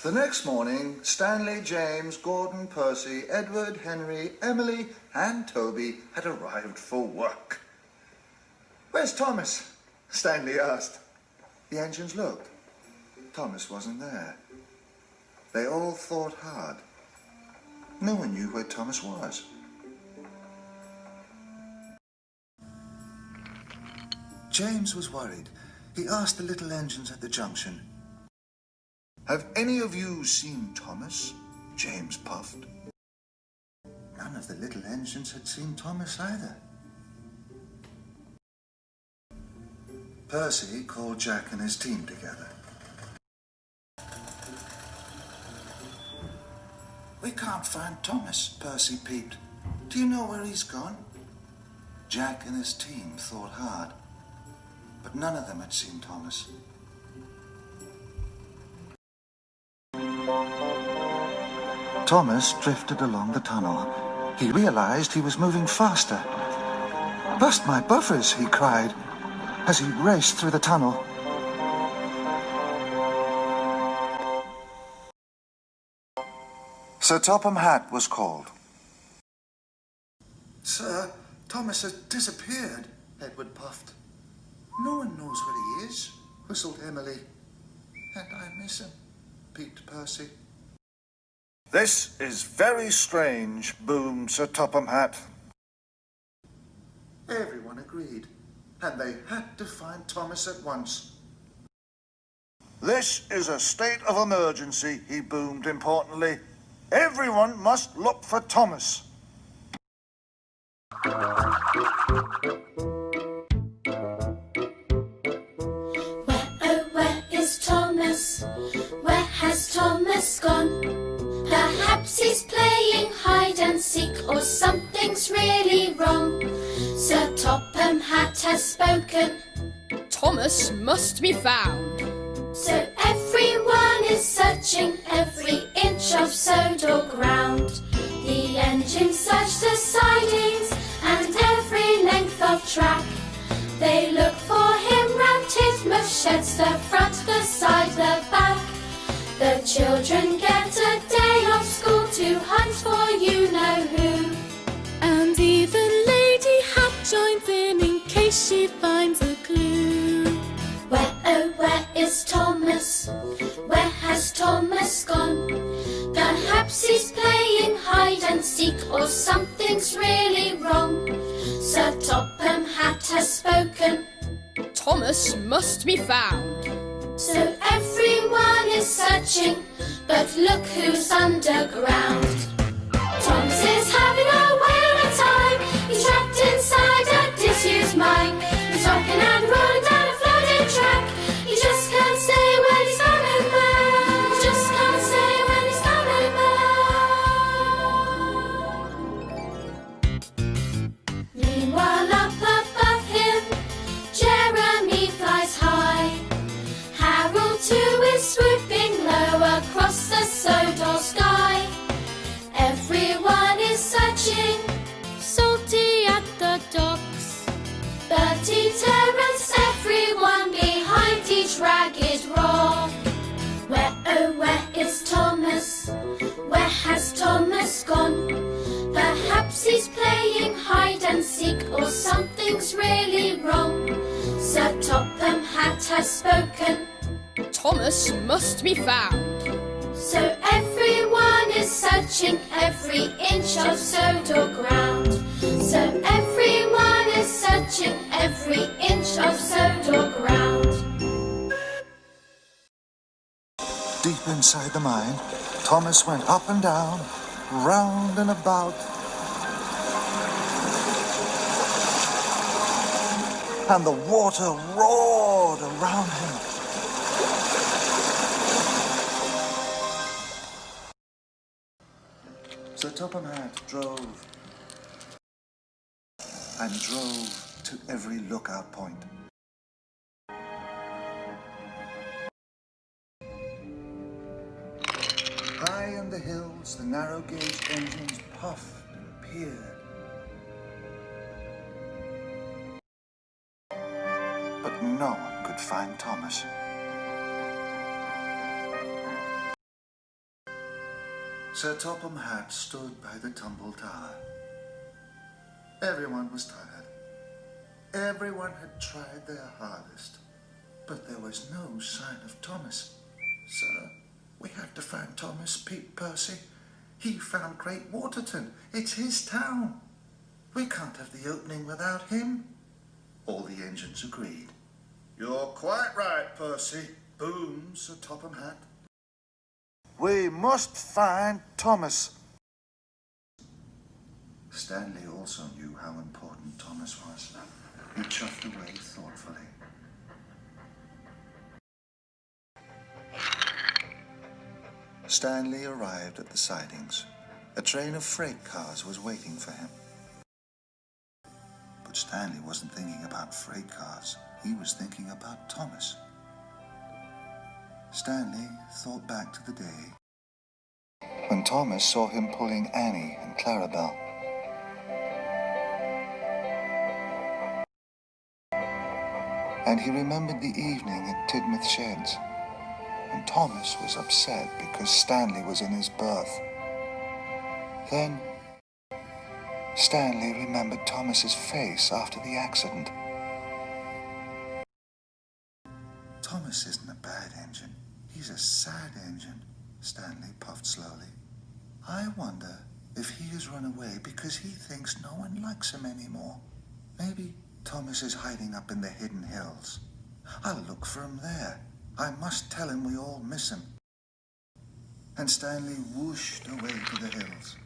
The next morning, Stanley, James, Gordon, Percy, Edward, Henry, Emily and Toby had arrived for work. "Where's Thomas?" Stanley asked. The engines looked. Thomas wasn't there. They all thought hard. No one knew where Thomas was. James was worried. He asked the little engines at the junction. "Have any of you seen Thomas?" James puffed. None of the little engines had seen Thomas either. Percy called Jack and his team together. "We can't find Thomas," Percy peeped. "Do you know where he's gone?" Jack and his team thought hard, but none of them had seen Thomas. Thomas drifted along the tunnel. He realized he was moving faster. "Bust my buffers," he cried as he raced through the tunnel. Sir Topham Hatt was called. "Sir, Thomas has disappeared," Edward puffed. "No one knows where he is," whistled Emily. "And I miss him," peeped Percy. "This is very strange," boomed Sir Topham Hatt. Everyone agreed, and they had to find Thomas at once. "This is a state of emergency," he boomed importantly. "Everyone must look for Thomas." Where is Thomas? Where has Thomas gone? Perhaps he's playing hide and seek, or something's really wrong. Sir Topham Hatt has spoken. Thomas must be found. So everyone is searching every inch of Sodor ground. The engines search the sidings and every length of track. They look for him round Titmuss sheds, the front, the side, the back. The children get a day off school to hunt for you know who. And even Lady Hat joins in case she finds a clue. Where is Thomas? Where has Thomas gone? Perhaps he's playing hide and seek, or something's really wrong. Sir Topham Hatt has spoken. Thomas must be found. So everyone is searching, but look who's underground. Thomas is having a whale of a time. He's trapped inside a disused mine. He's rocking and rolling down a flooded track. He just can't say when he's coming back. He just can't say when he's coming back. Meanwhile, up above him, Jeremy flies high. Harold too is swooping low across the Sodor sky. Everyone is searching. Salty at the docks. Bertie, Terence, everyone behind each ragged rock. Where is Thomas? Where has Thomas gone? Perhaps he's playing hide and seek, or something's really wrong. Sir Topham Hatt has spoken. Thomas must be found. So everyone is searching every inch of Sodor ground. So everyone is searching every inch of Sodor ground. Deep inside the mine, Thomas went up and down, round and about. And the water roared around him. Sir Topham Hatt drove and drove to every lookout point. High in the hills, the narrow gauge engines puffed and peered. But no one could find Thomas. Sir Topham Hatt stood by the tumble tower. Everyone was tired. Everyone had tried their hardest. But there was no sign of Thomas. Sir, we have to find Thomas, Pete Percy. He found Great Waterton. It's his town. We can't have the opening without him. All the engines agreed. You're quite right, Percy. Boom, Sir Topham Hatt. We must find Thomas. Stanley also knew how important Thomas was. He chuffed away thoughtfully. Stanley arrived at the sidings. A train of freight cars was waiting for him. But Stanley wasn't thinking about freight cars. He was thinking about Thomas. Stanley thought back to the day when Thomas saw him pulling Annie and Clarabelle. And he remembered the evening at Tidmouth Sheds, and Thomas was upset because Stanley was in his berth. Then Stanley remembered Thomas's face after the accident. Thomas isn't a bad engine. He's a sad engine, Stanley puffed slowly. I wonder if he has run away because he thinks no one likes him anymore. Maybe Thomas is hiding up in the hidden hills. I'll look for him there. I must tell him we all miss him. And Stanley whooshed away to the hills.